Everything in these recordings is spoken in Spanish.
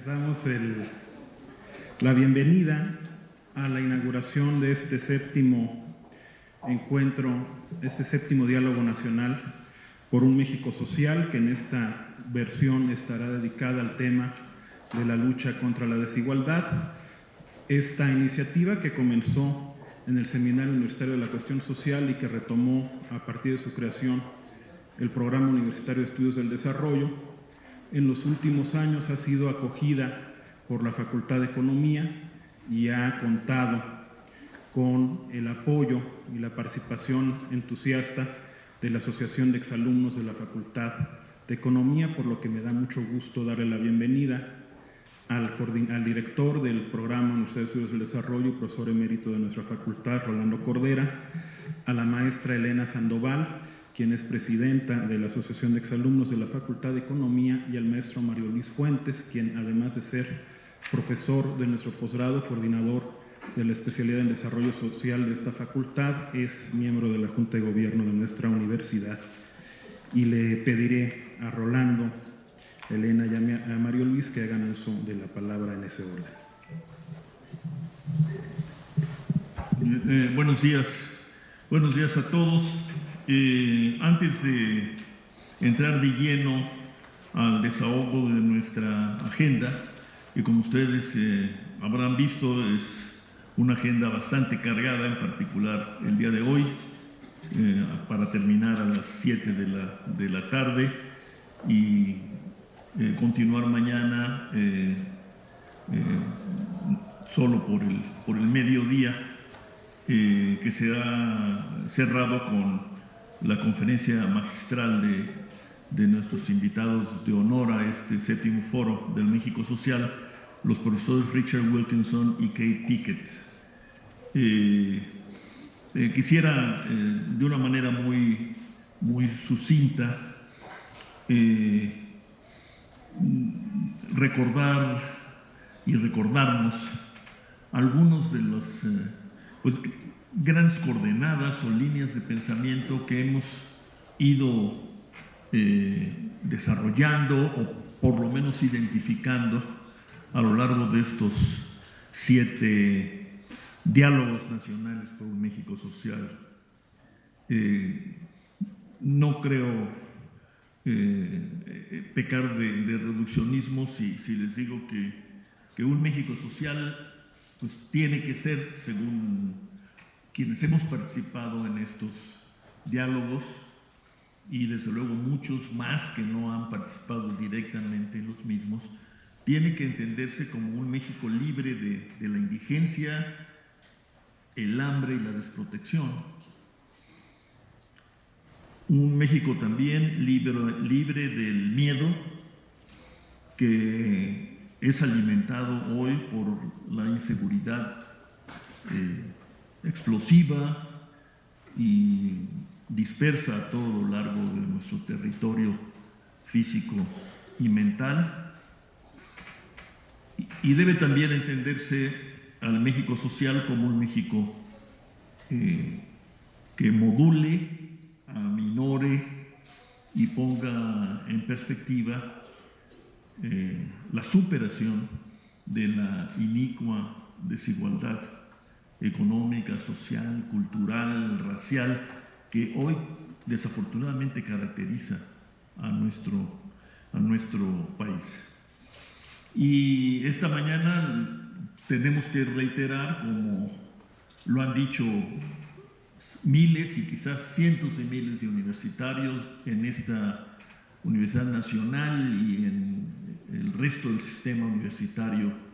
Les damos la bienvenida a la inauguración de este séptimo encuentro, este séptimo diálogo nacional por un México social, que en esta versión estará dedicada al tema de la lucha contra la desigualdad. Esta iniciativa, que comenzó en el Seminario Universitario de la Cuestión Social y que retomó a partir de su creación el Programa Universitario de Estudios del Desarrollo, en los últimos años ha sido acogida por la Facultad de Economía y ha contado con el apoyo y la participación entusiasta de la Asociación de Exalumnos de la Facultad de Economía, por lo que me da mucho gusto darle la bienvenida al director del Programa Universitario de Estudios del Desarrollo, profesor emérito de nuestra facultad, Rolando Cordera, a la maestra Elena Sandoval, quien es presidenta de la Asociación de Exalumnos de la Facultad de Economía, y al maestro Mario Luis Fuentes, quien, además de ser profesor de nuestro posgrado, coordinador de la especialidad en Desarrollo Social de esta facultad, es miembro de la Junta de Gobierno de nuestra universidad. Y le pediré a Rolando, Elena y a Mario Luis que hagan uso de la palabra en ese orden. Buenos días a todos. Antes de entrar de lleno al desahogo de nuestra agenda, que como ustedes habrán visto es una agenda bastante cargada, en particular el día de hoy, para terminar a las 7 de la tarde y continuar mañana solo por el mediodía, que será cerrado con la conferencia magistral de nuestros invitados de honor a este séptimo foro del México Social, los profesores Richard Wilkinson y Kate Pickett. Quisiera de una manera muy sucinta recordar y recordarnos algunos de los grandes coordenadas o líneas de pensamiento que hemos ido desarrollando o por lo menos identificando a lo largo de estos 7 diálogos nacionales por un México social. No creo pecar de reduccionismo si les digo que un México social pues tiene que ser, según quienes hemos participado en estos diálogos, y desde luego muchos más que no han participado directamente en los mismos, tiene que entenderse como un México libre de la indigencia, el hambre y la desprotección. Un México también libre del miedo, que es alimentado hoy por la inseguridad explosiva y dispersa a todo lo largo de nuestro territorio físico y mental. Y debe también entenderse al México social como un México que module, aminore y ponga en perspectiva la superación de la inicua desigualdad económica, social, cultural, racial, que hoy desafortunadamente caracteriza a nuestro país. Y esta mañana tenemos que reiterar, como lo han dicho miles y quizás cientos de miles de universitarios en esta Universidad Nacional y en el resto del sistema universitario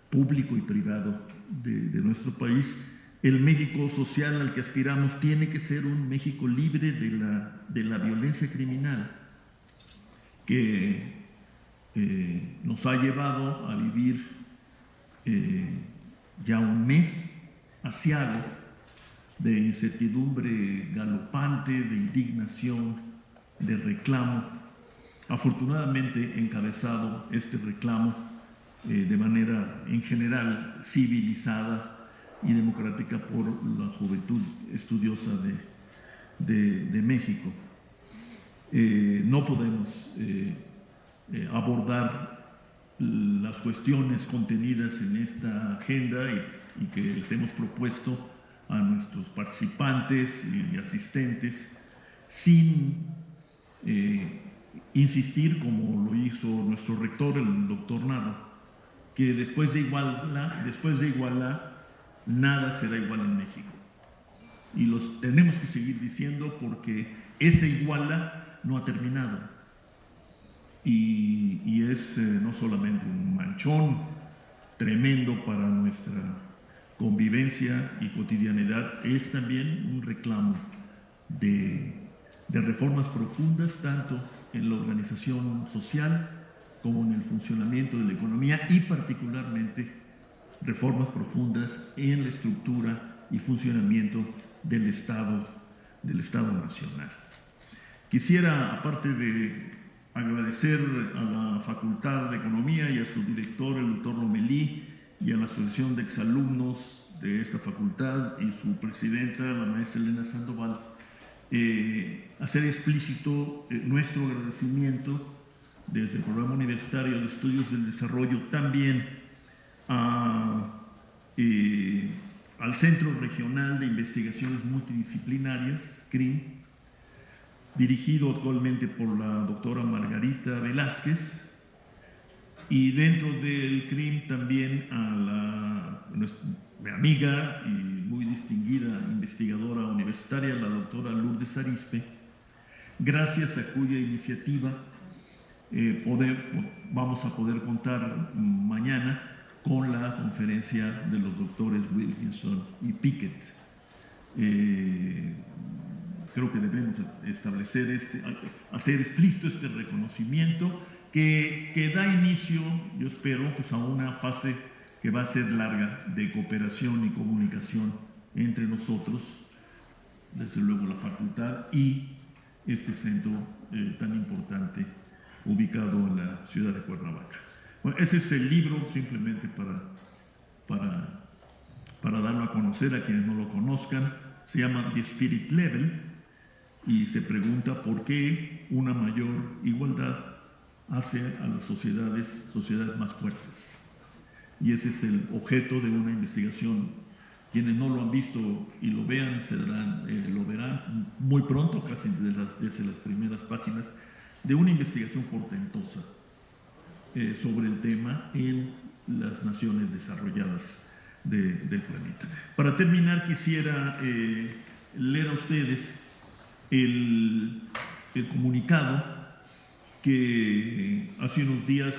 público y privado de nuestro país, el México social al que aspiramos tiene que ser un México libre de la violencia criminal que nos ha llevado a vivir ya un mes asiago de incertidumbre galopante, de indignación, de reclamo. Afortunadamente encabezado este reclamo de manera en general civilizada y democrática por la juventud estudiosa de México. No podemos abordar las cuestiones contenidas en esta agenda y que les hemos propuesto a nuestros participantes y asistentes, sin insistir, como lo hizo nuestro rector, el doctor Narro, que después de Iguala, nada será igual en México. Y los tenemos que seguir diciendo porque ese Iguala no ha terminado. Y es no solamente un manchón tremendo para nuestra convivencia y cotidianidad, es también un reclamo de reformas profundas, tanto en la organización social como en el funcionamiento de la economía y particularmente reformas profundas en la estructura y funcionamiento del Estado Nacional. Quisiera, aparte de agradecer a la Facultad de Economía y a su director, el doctor Lomelí, y a la Asociación de Exalumnos de esta facultad y su presidenta, la maestra Elena Sandoval, hacer explícito nuestro agradecimiento desde el Programa Universitario de Estudios del Desarrollo también al Centro Regional de Investigaciones Multidisciplinarias, CRIM, dirigido actualmente por la doctora Margarita Velázquez, y dentro del CRIM también a mi amiga y muy distinguida investigadora universitaria, la doctora Lourdes Arizpe, gracias a cuya iniciativa vamos a poder contar mañana con la conferencia de los doctores Wilkinson y Pickett. Creo que debemos establecer hacer explícito este reconocimiento que da inicio, yo espero, pues a una fase que va a ser larga de cooperación y comunicación entre nosotros, desde luego la facultad y este centro tan importante ubicado en la ciudad de Cuernavaca. Bueno, ese es el libro, simplemente para darlo a conocer a quienes no lo conozcan. Se llama The Spirit Level y se pregunta por qué una mayor igualdad hace a las sociedades más fuertes. Y ese es el objeto de una investigación. Quienes no lo han visto y lo vean, lo verán muy pronto, casi desde las primeras páginas, de una investigación portentosa sobre el tema en las naciones desarrolladas del planeta. Para terminar, quisiera leer a ustedes el comunicado que hace unos días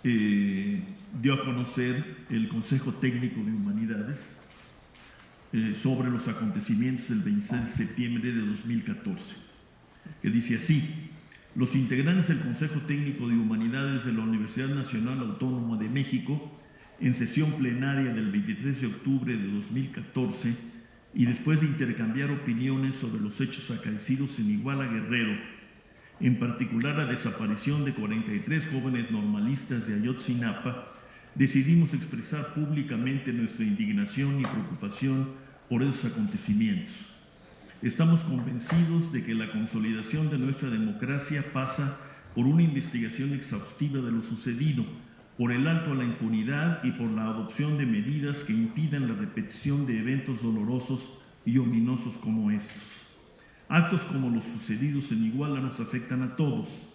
dio a conocer el Consejo Técnico de Humanidades sobre los acontecimientos del 26 de septiembre de 2014, que dice así: los integrantes del Consejo Técnico de Humanidades de la Universidad Nacional Autónoma de México, en sesión plenaria del 23 de octubre de 2014, y después de intercambiar opiniones sobre los hechos acaecidos en Iguala, Guerrero, en particular la desaparición de 43 jóvenes normalistas de Ayotzinapa, decidimos expresar públicamente nuestra indignación y preocupación por esos acontecimientos. Estamos convencidos de que la consolidación de nuestra democracia pasa por una investigación exhaustiva de lo sucedido, por el alto a la impunidad y por la adopción de medidas que impidan la repetición de eventos dolorosos y ominosos como estos. Actos como los sucedidos en Iguala nos afectan a todos.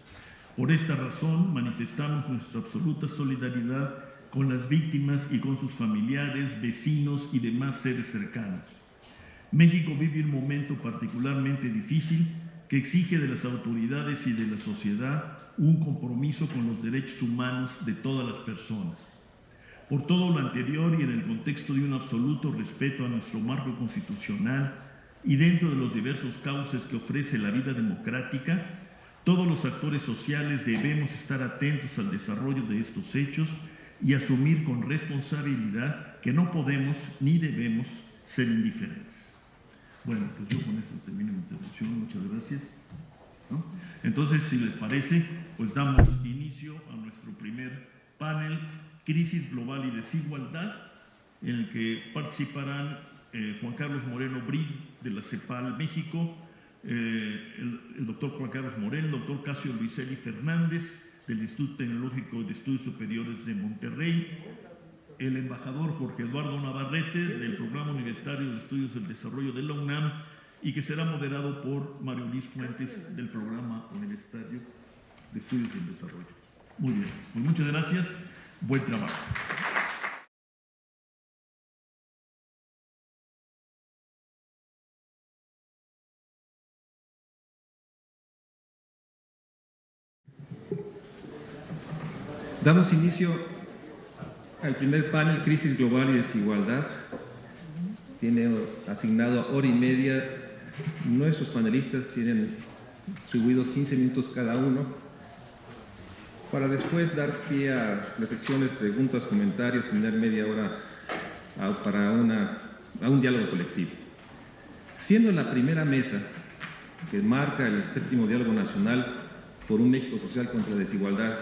Por esta razón, manifestamos nuestra absoluta solidaridad con las víctimas y con sus familiares, vecinos y demás seres cercanos. México vive un momento particularmente difícil que exige de las autoridades y de la sociedad un compromiso con los derechos humanos de todas las personas. Por todo lo anterior y en el contexto de un absoluto respeto a nuestro marco constitucional y dentro de los diversos cauces que ofrece la vida democrática, todos los actores sociales debemos estar atentos al desarrollo de estos hechos y asumir con responsabilidad que no podemos ni debemos ser indiferentes. Bueno, pues yo con esto termino mi intervención. Muchas gracias. ¿No? Entonces, si les parece, pues damos inicio a nuestro primer panel, Crisis Global y Desigualdad, en el que participarán Juan Carlos Moreno Brig, de la CEPAL México, el doctor Juan Carlos Moreno, el doctor Casio Luiselli Fernández, del Instituto Tecnológico de Estudios Superiores de Monterrey, el embajador Jorge Eduardo Navarrete del Programa Universitario de Estudios del Desarrollo de la UNAM, y que será moderado por Mario Luis Fuentes del Programa Universitario de Estudios del Desarrollo. Muy bien, pues muchas gracias, buen trabajo. Damos inicio al primer panel, Crisis Global y Desigualdad. Tiene asignado hora y media. Nuestros panelistas tienen distribuidos 15 minutos cada uno, para después dar pie a reflexiones, preguntas, comentarios, tener media hora para un diálogo colectivo. Siendo la primera mesa que marca el 7º Diálogo Nacional por un México Social contra la Desigualdad,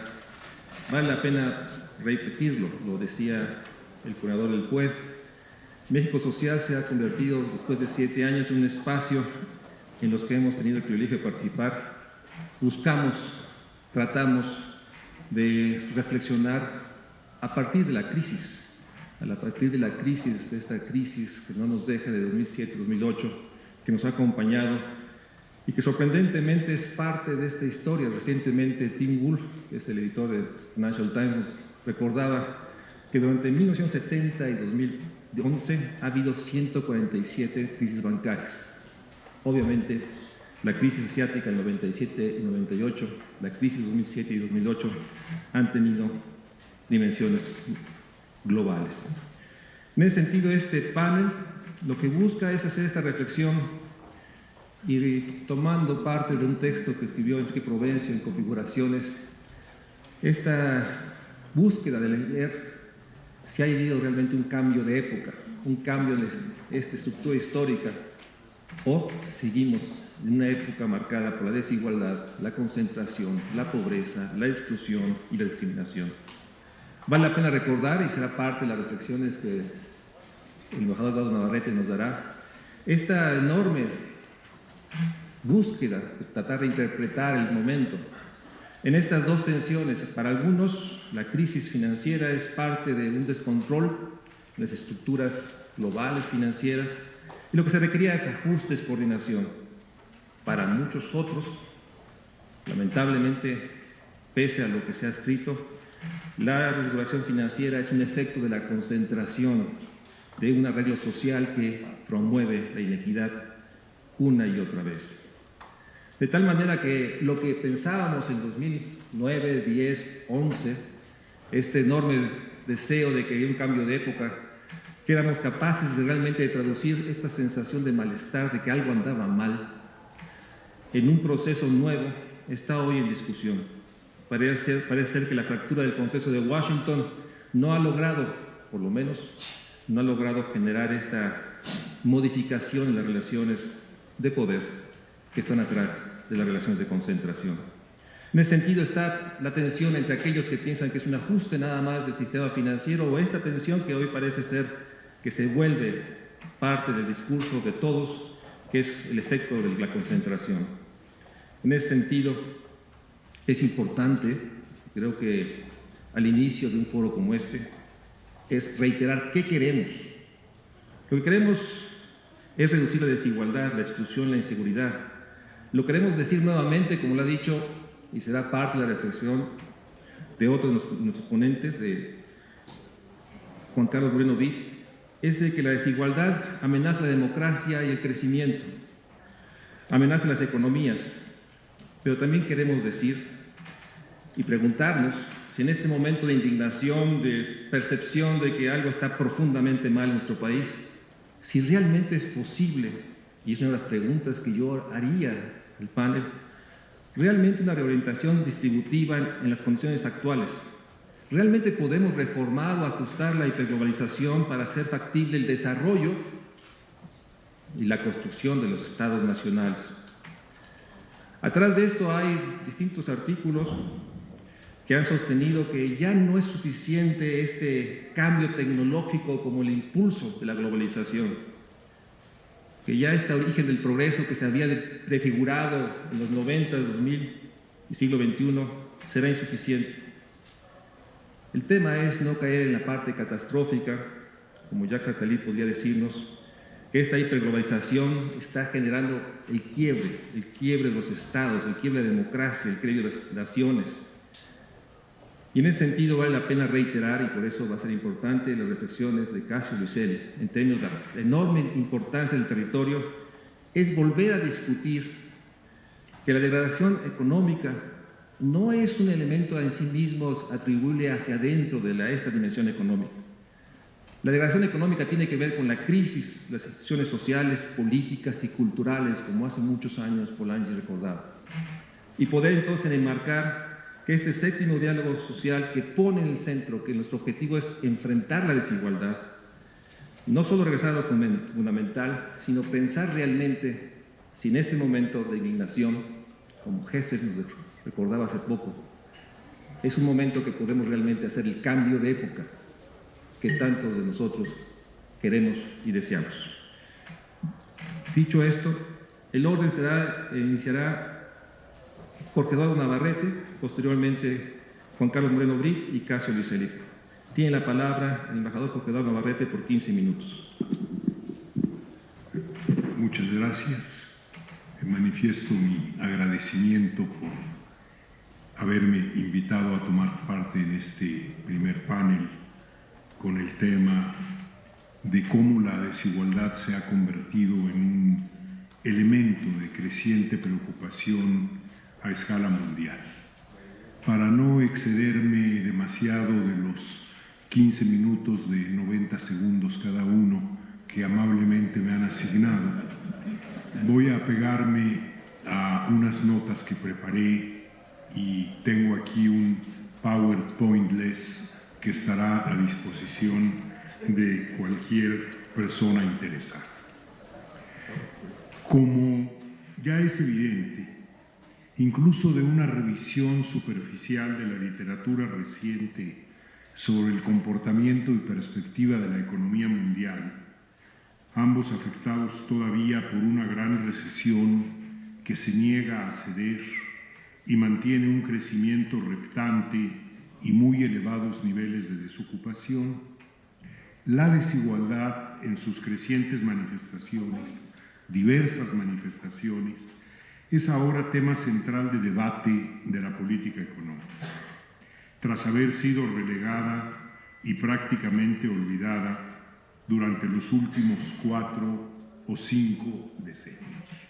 vale la pena repetirlo, lo decía el curador del PUED. México Social se ha convertido, después de 7 años, en un espacio en los que hemos tenido el privilegio de participar. Tratamos de reflexionar a partir de la crisis, esta crisis que no nos deja de 2007-2008, que nos ha acompañado y que sorprendentemente es parte de esta historia. Recientemente Tim Wolf, que es el editor de Financial Times, nos recordaba que durante 1970 y 2011 ha habido 147 crisis bancarias. Obviamente, la crisis asiática en 97 y 98, la crisis 2007 y 2008 han tenido dimensiones globales. En ese sentido, este panel lo que busca es hacer esta reflexión y, tomando parte de un texto que escribió Enrique Provencio en Configuraciones, esta búsqueda de leer si ha habido realmente un cambio de época, un cambio en esta estructura histórica, o seguimos en una época marcada por la desigualdad, la concentración, la pobreza, la exclusión y la discriminación. Vale la pena recordar, y será parte de las reflexiones que el embajador Eduardo Navarrete nos dará, esta enorme búsqueda de tratar de interpretar el momento en estas dos tensiones. Para algunos, la crisis financiera es parte de un descontrol en las estructuras globales financieras, y lo que se requería es ajustes, coordinación. Para muchos otros, lamentablemente, pese a lo que se ha escrito, la regulación financiera es un efecto de la concentración de un arreglo social que promueve la inequidad una y otra vez. De tal manera que lo que pensábamos en 2009, 10, 11, este enorme deseo de que había un cambio de época, que éramos capaces realmente de traducir esta sensación de malestar, de que algo andaba mal, en un proceso nuevo, está hoy en discusión. Parece ser que la fractura del Consenso de Washington no ha logrado, por lo menos, no ha logrado generar esta modificación en las relaciones de poder que están atrás de las relaciones de concentración. En ese sentido está la tensión entre aquellos que piensan que es un ajuste nada más del sistema financiero, o esta tensión que hoy parece ser que se vuelve parte del discurso de todos, que es el efecto de la concentración. En ese sentido, es importante, creo que al inicio de un foro como este, es reiterar qué queremos. Lo que queremos es reducir la desigualdad, la exclusión, la inseguridad. Lo queremos decir nuevamente, como lo ha dicho, y será parte de la reflexión de otros de nuestros ponentes, de Juan Carlos Moreno Vid, es de que la desigualdad amenaza la democracia y el crecimiento, amenaza las economías, pero también queremos decir y preguntarnos si en este momento de indignación, de percepción de que algo está profundamente mal en nuestro país, si realmente es posible, y es una de las preguntas que yo haría al panel, realmente una reorientación distributiva en las condiciones actuales. ¿Realmente podemos reformar o ajustar la hiperglobalización para hacer factible el desarrollo y la construcción de los estados nacionales? Atrás de esto hay distintos artículos que han sostenido que ya no es suficiente este cambio tecnológico como el impulso de la globalización, que ya este origen del progreso que se había prefigurado en los 90, 2000 y siglo XXI será insuficiente. El tema es no caer en la parte catastrófica, como Jacques Attali podría decirnos, que esta hiperglobalización está generando el quiebre de los estados, el quiebre de la democracia, el quiebre de las naciones. Y en ese sentido vale la pena reiterar, y por eso va a ser importante, las reflexiones de Cassio Luiselli en términos de la enorme importancia del territorio, es volver a discutir que la degradación económica no es un elemento en sí mismo atribuible hacia adentro de esta dimensión económica. La degradación económica tiene que ver con la crisis de las instituciones sociales, políticas y culturales, como hace muchos años Polanyi recordaba. Y poder entonces enmarcar que este séptimo diálogo social que pone en el centro que nuestro objetivo es enfrentar la desigualdad, no solo regresar a lo fundamental, sino pensar realmente, si en este momento de indignación, como Hessel nos recordaba hace poco, es un momento que podemos realmente hacer el cambio de época que tantos de nosotros queremos y deseamos. Dicho esto, el orden iniciará Jorge Eduardo Navarrete, posteriormente Juan Carlos Moreno Brig y Cassio Luiselli. Tiene la palabra el embajador Jorge Eduardo Navarrete por 15 minutos. Muchas gracias. Manifiesto mi agradecimiento por haberme invitado a tomar parte en este primer panel con el tema de cómo la desigualdad se ha convertido en un elemento de creciente preocupación a escala mundial. Para no excederme demasiado de los 15 minutos de 90 segundos cada uno que amablemente me han asignado, voy a apegarme a unas notas que preparé y tengo aquí un PowerPoint-less que estará a disposición de cualquier persona interesada. Como ya es evidente, incluso de una revisión superficial de la literatura reciente sobre el comportamiento y perspectiva de la economía mundial, ambos afectados todavía por una gran recesión que se niega a ceder y mantiene un crecimiento reptante y muy elevados niveles de desocupación, la desigualdad en sus crecientes manifestaciones, diversas manifestaciones, es ahora tema central de debate de la política económica, tras haber sido relegada y prácticamente olvidada durante los últimos 4 o 5 decenios.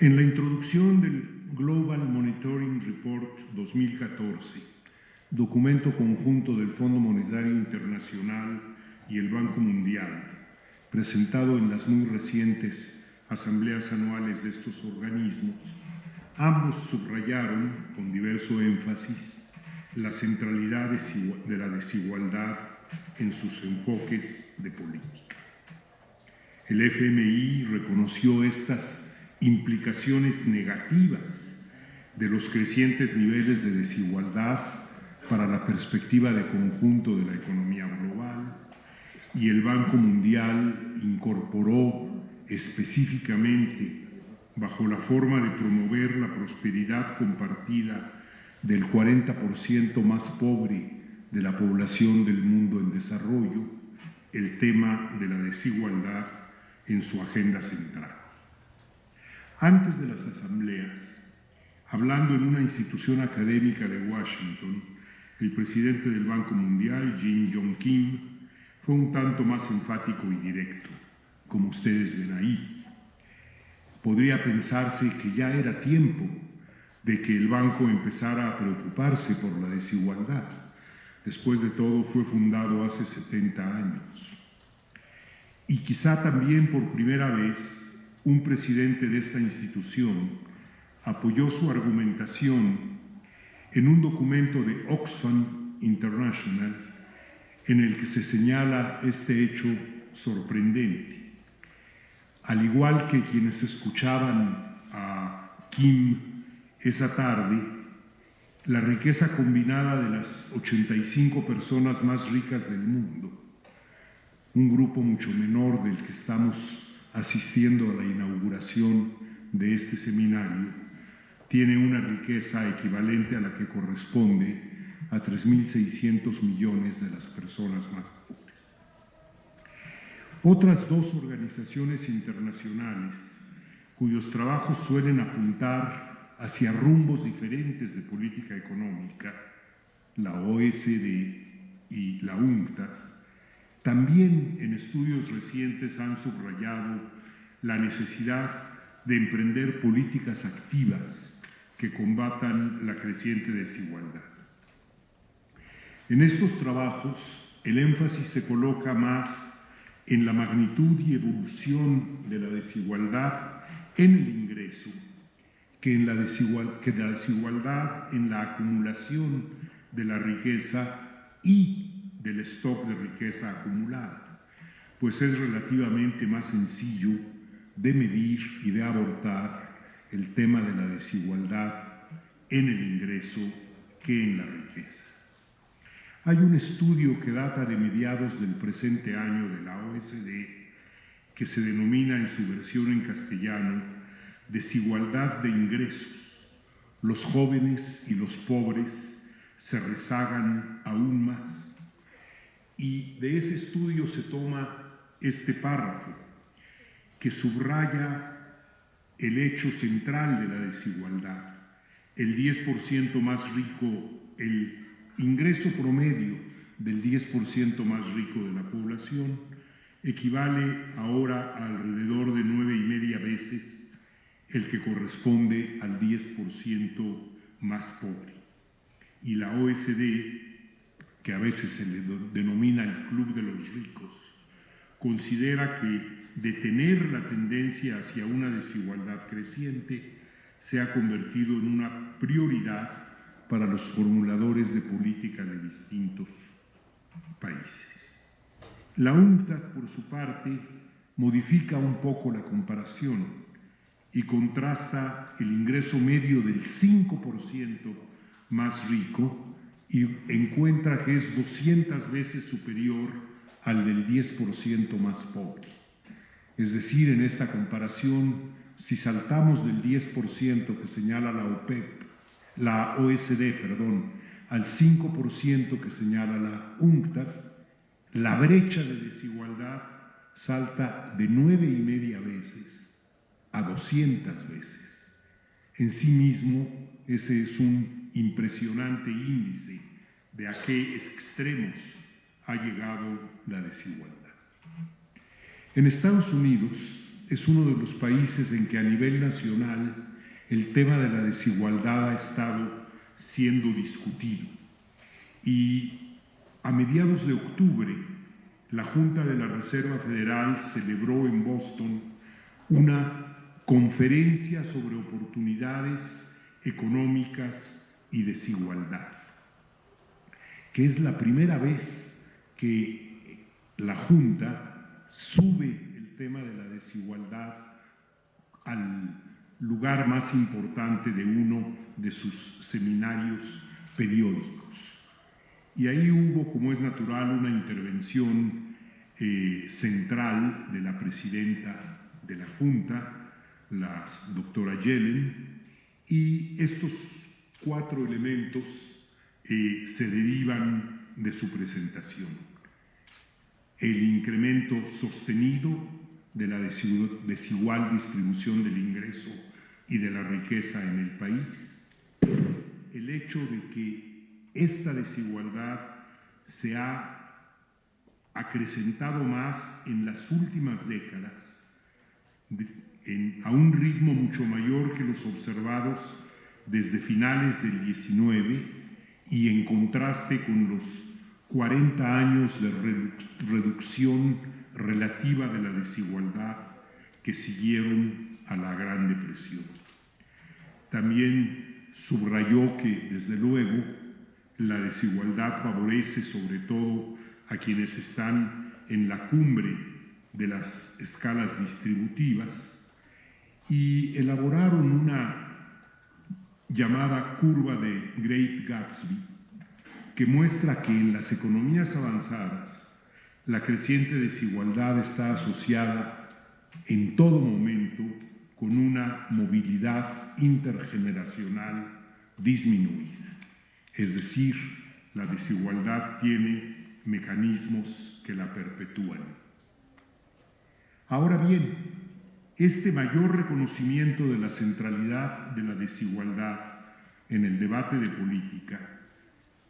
En la introducción del Global Monitoring Report 2014, documento conjunto del Fondo Monetario Internacional y el Banco Mundial, presentado en las muy recientes asambleas anuales de estos organismos, ambos subrayaron con diverso énfasis la centralidad de la desigualdad en sus enfoques de política. El FMI reconoció estas implicaciones negativas de los crecientes niveles de desigualdad para la perspectiva de conjunto de la economía global, y el Banco Mundial incorporó específicamente, bajo la forma de promover la prosperidad compartida del 40% más pobre de la población del mundo en desarrollo, el tema de la desigualdad en su agenda central. Antes de las asambleas, hablando en una institución académica de Washington, el presidente del Banco Mundial, Jim Yong Kim, fue un tanto más enfático y directo, como ustedes ven ahí. Podría pensarse que ya era tiempo de que el banco empezara a preocuparse por la desigualdad. Después de todo, fue fundado hace 70 años. Y quizá también por primera vez, un presidente de esta institución apoyó su argumentación en un documento de Oxfam International en el que se señala este hecho sorprendente. Al igual que quienes escuchaban a Kim esa tarde, la riqueza combinada de las 85 personas más ricas del mundo, un grupo mucho menor del que estamos asistiendo a la inauguración de este seminario, tiene una riqueza equivalente a la que corresponde a 3.600 millones de las personas más pobres. Otras dos organizaciones internacionales cuyos trabajos suelen apuntar hacia rumbos diferentes de política económica, la OECD y la UNCTAD, también en estudios recientes han subrayado la necesidad de emprender políticas activas que combatan la creciente desigualdad. En estos trabajos, el énfasis se coloca más en la magnitud y evolución de la desigualdad en el ingreso que la desigualdad en la acumulación de la riqueza y del stock de riqueza acumulada, pues es relativamente más sencillo de medir y de abordar el tema de la desigualdad en el ingreso que en la riqueza. Hay un estudio que data de mediados del presente año de la OECD que se denomina en su versión en castellano Desigualdad de ingresos. Los jóvenes y los pobres se rezagan aún más. Y de ese estudio se toma este párrafo que subraya el hecho central de la desigualdad. El 10% más rico, el ingreso promedio del 10% más rico de la población equivale ahora a alrededor de 9,5 veces el que corresponde al 10% más pobre. Y la OECD, que a veces se le denomina el Club de los Ricos, considera que detener la tendencia hacia una desigualdad creciente se ha convertido en una prioridad para los formuladores de política de distintos países. La UNCTAD, por su parte, modifica un poco la comparación y contrasta el ingreso medio del 5% más rico y encuentra que es 200 veces superior al del 10% más pobre. Es decir, en esta comparación, si saltamos del 10% que señala la OECD, al 5% que señala la UNCTAD, la brecha de desigualdad salta de 9,5 veces a 200 veces. En sí mismo, ese es un impresionante índice de a qué extremos ha llegado la desigualdad. En Estados Unidos es uno de los países en que a nivel nacional el tema de la desigualdad ha estado siendo discutido. Y a mediados de octubre, la Junta de la Reserva Federal celebró en Boston una conferencia sobre oportunidades económicas y desigualdad, que es la primera vez que la Junta sube el tema de la desigualdad al lugar más importante de uno de sus seminarios periódicos. Y ahí hubo, como es natural, una intervención central de la presidenta de la Junta, la doctora Yellen, y estos 4 elementos se derivan de su presentación. El incremento sostenido de la desigual distribución del ingreso y de la riqueza en el país, el hecho de que esta desigualdad se ha acrecentado más en las últimas décadas, a un ritmo mucho mayor que los observados desde finales del 19 y en contraste con los 40 años de reducción relativa de la desigualdad que siguieron a la Gran Depresión. También subrayó que, desde luego, la desigualdad favorece sobre todo a quienes están en la cumbre de las escalas distributivas, y elaboraron una llamada curva de Great Gatsby que muestra que en las economías avanzadas la creciente desigualdad está asociada en todo momento con una movilidad intergeneracional disminuida. Es decir, la desigualdad tiene mecanismos que la perpetúan. Ahora bien, este mayor reconocimiento de la centralidad de la desigualdad en el debate de política,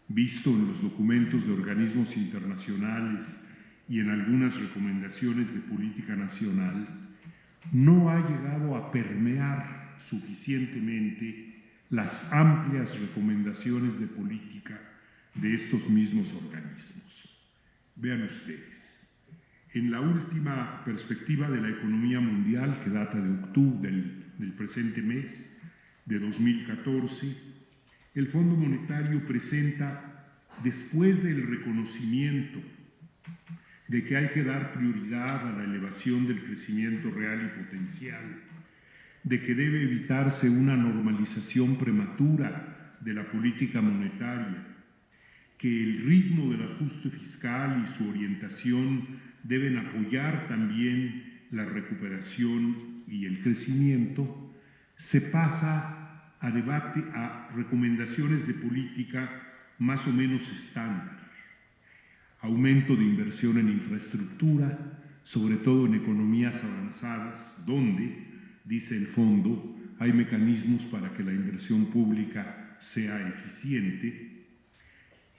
visto en los documentos de organismos internacionales y en algunas recomendaciones de política nacional, no ha llegado a permear suficientemente las amplias recomendaciones de política de estos mismos organismos. Vean ustedes, en la última perspectiva de la economía mundial, que data de octubre del presente mes, de 2014, el Fondo Monetario presenta, después del reconocimiento de que hay que dar prioridad a la elevación del crecimiento real y potencial, de que debe evitarse una normalización prematura de la política monetaria, que el ritmo del ajuste fiscal y su orientación deben apoyar también la recuperación y el crecimiento, se pasa a debate, a recomendaciones de política más o menos estándar. Aumento de inversión en infraestructura, sobre todo en economías avanzadas, donde, dice el fondo, hay mecanismos para que la inversión pública sea eficiente,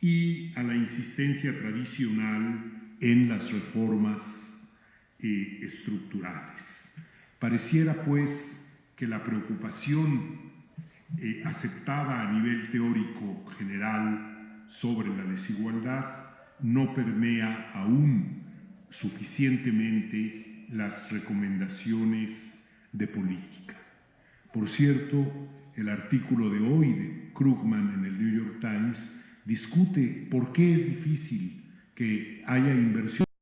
y a la insistencia tradicional en las reformas estructurales. Pareciera, pues, que la preocupación aceptada a nivel teórico general sobre la desigualdad no permea aún suficientemente las recomendaciones de política. Por cierto, el artículo de hoy de Krugman en el New York Times discute por qué es difícil que haya inversión